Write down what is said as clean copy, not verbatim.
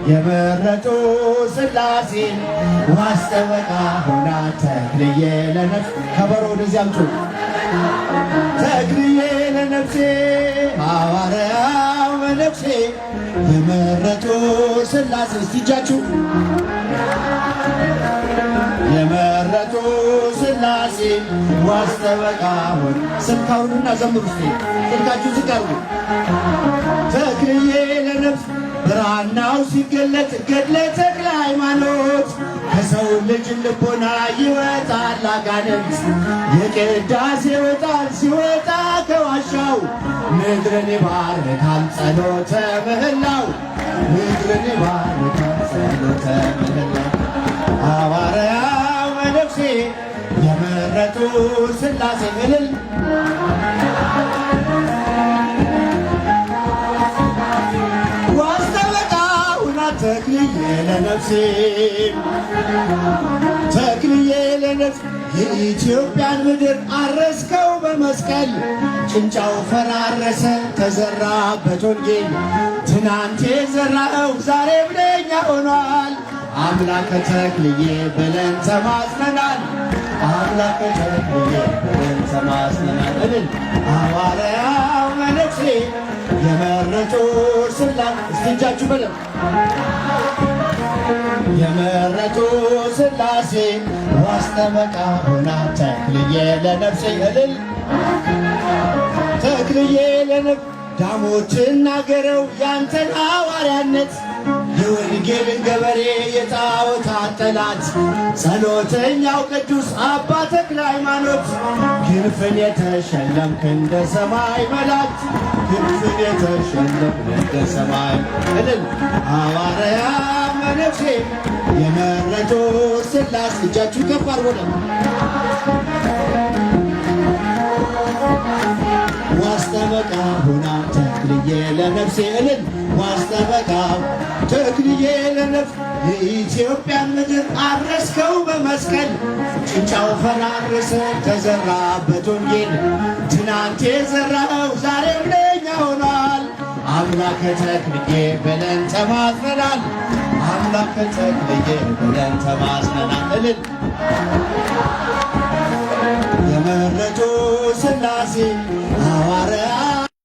የመረጡ ሥላሴ ዋስጠበቃ ሆና ተክልዬ ለነፍስ ከበሮ ወደዚህ አምጡ። ተክልዬ ለነፍሴ ሐዋርያው መነኩሴ የመረጡ ሥላሴ እስቲ እጃችሁ የመረጡ ሥላሴ ዋስጠበቃ ሆን ስልካውንና ዘምሩ እስቲ ስልካችሁ ዝቅ አድርጉ። ተክልዬ ለነፍስ ብራናው ሲገለጥ ገድለ ተክለ ሃይማኖት ከሰው ልጅ ልቦና ይወጣል አጋንንት የቅዳሴ ወጣል ሲወጣ ከዋሻው ምድርን ይባርካል ጸሎተ ምህላው ምድርን ይባርካል ጸሎተ ምህላው ሐዋርያው መነኩሴ የመረጡ ሥላሴ እልል ተክልዬ ለነፍሴ ተክልዬ ለነፍሴ የኢትዮጵያን ምድር አረስከው በመስቀል ጭንጫው ፈራረሰ ተዘራበት ወንጌል ትናንት የዘራኸው ዛሬም ለእኛ ሆኗል። አምላከ ተክልዬ ብለን ተማጽነናል። አምላከ ተክልዬ ብለን ተማጽነናል። እልል ሐዋርያው መነኩሴ የመረጡ ሥላሴ እስቲ እጃችሁ በለው የመረጡ ሥላሴ ዋስጠበቃ ሆና ተክልዬ ለነፍሴ እልል ተክልዬ ለነፍሴ ዳሞችን ናገረው ያንተን ሐዋርያነት የወንጌልን ገበሬ የጣዖታት ጠላት ጸሎተኛው ቅዱስ አባ ተክለ ሃይማኖት ክንፍን የተሸለምክ እንደ ሰማይ መላእክት ክንፍን የተሸለምክ እንደ ሰማይ እልል ሐዋርያ መነኩሴ የመረጡ ሥላሴ እጃችሁ ከፍ አድርጉ። ዋስጠበቃ ሆና ተክልዬ ለነፍሴ እልል ዋስጠበቃ ተክልዬ ለነፍሴ የኢትዮጵያን ምድር አረስከው በመስቀል ጭንጫው ፈራረሰ ተዘራበት ወንጌል ትናንት የዘራኸው ዛሬም ለእኛ ሆኗል። አምላከ ተክልዬ ብለን ተማጽነናል። አምላከ ተክልዬ ብለን ተማጽነናል። እልል የመረጡ ሥላሴ